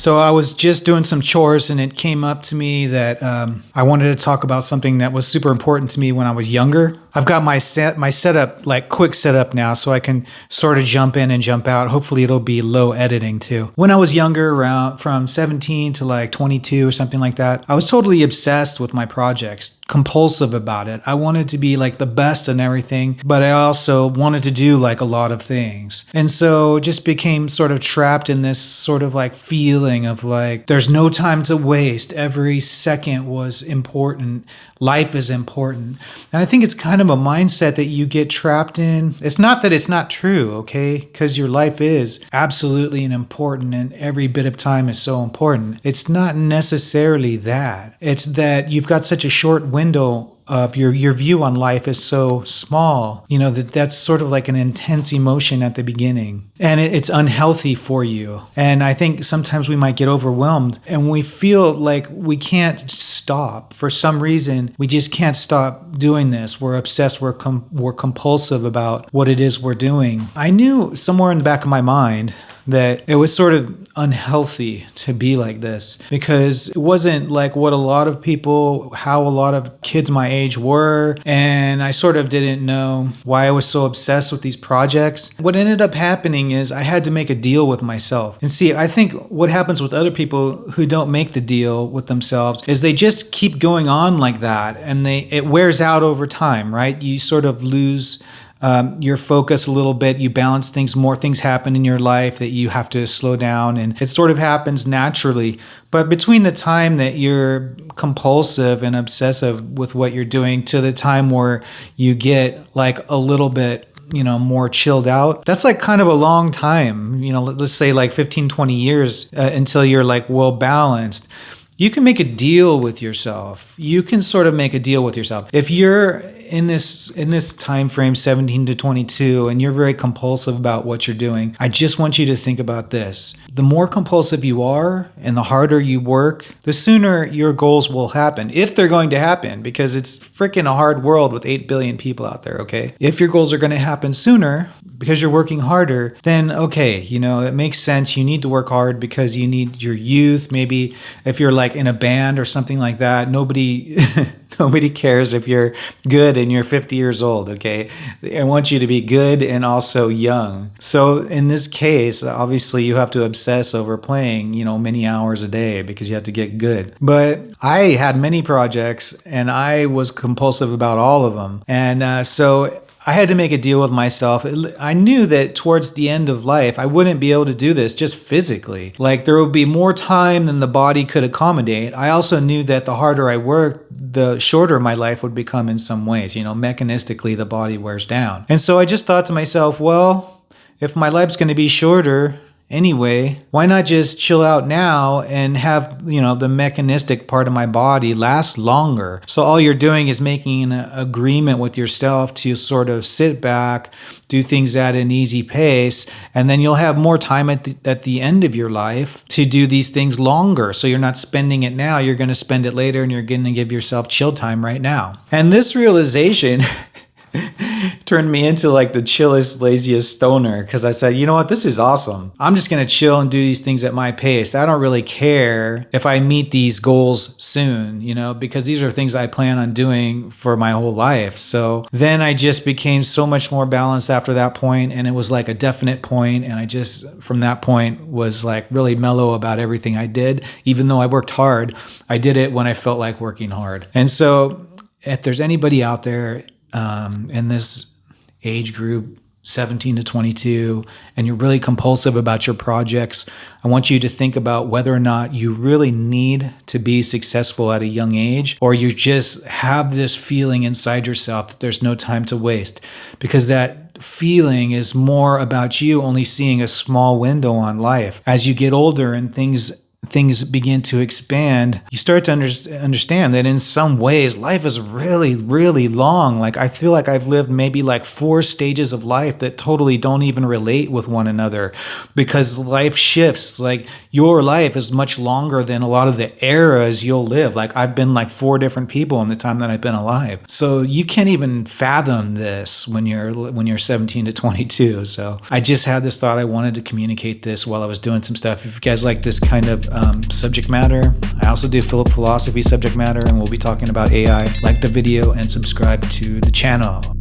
So I was just doing some chores and it came up to me that I wanted to talk about something that was super important to me when I was younger. I've got my setup, like quick setup now, so I can sort of jump in and jump out. Hopefully it'll be low editing too. When I was younger, around from 17 to like 22 or something like that, I was totally obsessed with my projects, compulsive about it. I wanted to be like the best in everything, but I also wanted to do like a lot of things. And so just became sort of trapped in this sort of like feeling of like, there's no time to waste. Every second was important. Life is important. And I think it's kind of a mindset that you get trapped in. It's not that it's not true, okay? Because your life is absolutely important and every bit of time is so important. It's not necessarily that. It's that you've got such a short window of your view on life is so small, that's sort of like an intense emotion at the beginning, and it's unhealthy for you. And I think sometimes we might get overwhelmed and we feel like we can't stop. For some reason, we just can't stop doing this. We're obsessed. We're compulsive about what it is we're doing. I knew somewhere in the back of my mind that it was sort of unhealthy to be like this, because it wasn't like what a lot of people, how a lot of kids my age were. And I sort of didn't know why I was so obsessed with these projects. What ended up happening is I had to make a deal with myself. And see, I think what happens with other people who don't make the deal with themselves is they just keep going on like that, and it wears out over time, right? You sort of lose your focus a little bit. You balance things, more things happen in your life that you have to slow down, and it sort of happens naturally. But between the time that you're compulsive and obsessive with what you're doing to the time where you get like a little bit more chilled out, that's like kind of a long time, let's say like 15, 20 years until you're like well balanced. You can make a deal with yourself. You can sort of make a deal with yourself. If you're in this time frame, 17 to 22, and you're very compulsive about what you're doing, I just want you to think about this. The more compulsive you are and the harder you work, the sooner your goals will happen, if they're going to happen, because it's freaking a hard world with 8 billion people out there, okay? If your goals are going to happen sooner because you're working harder, then okay, it makes sense. You need to work hard because you need your youth. Maybe if you're like in a band or something like that, nobody cares if you're good and you're 50 years old, okay? I want you to be good and also young. So in this case, obviously you have to obsess over playing, many hours a day because you have to get good. But I had many projects and I was compulsive about all of them. And so I had to make a deal with myself. I knew that towards the end of life, I wouldn't be able to do this just physically. Like there would be more time than the body could accommodate. I also knew that the harder I worked, the shorter my life would become in some ways. Mechanistically, the body wears down. And so I just thought to myself, well, if my life's going to be shorter anyway, why not just chill out now and have, the mechanistic part of my body last longer? So all you're doing is making an agreement with yourself to sort of sit back, do things at an easy pace, and then you'll have more time at the end of your life to do these things longer. So you're not spending it now, you're going to spend it later, and you're going to give yourself chill time right now. And this realization turned me into like the chillest, laziest stoner, because I said, you know what, this is awesome. I'm just going to chill and do these things at my pace. I don't really care if I meet these goals soon, because these are things I plan on doing for my whole life. So then I just became so much more balanced after that point, and it was like a definite point, and I just, from that point, was like really mellow about everything I did. Even though I worked hard, I did it when I felt like working hard. And so if there's anybody out there in this age group, 17 to 22, and you're really compulsive about your projects, I want you to think about whether or not you really need to be successful at a young age, or you just have this feeling inside yourself that there's no time to waste, because that feeling is more about you only seeing a small window on life. As you get older and things begin to expand, you start to understand that in some ways life is really, really long. Like I feel like I've lived maybe like 4 stages of life that totally don't even relate with one another, because life shifts. Like your life is much longer than a lot of the eras you'll live. Like I've been like 4 different people in the time that I've been alive. So you can't even fathom this when you're 17 to 22. So I just had this thought. I wanted to communicate this while I was doing some stuff. If you guys like this kind of subject matter. I also do philosophy subject matter, and we'll be talking about AI. Like the video and subscribe to the channel.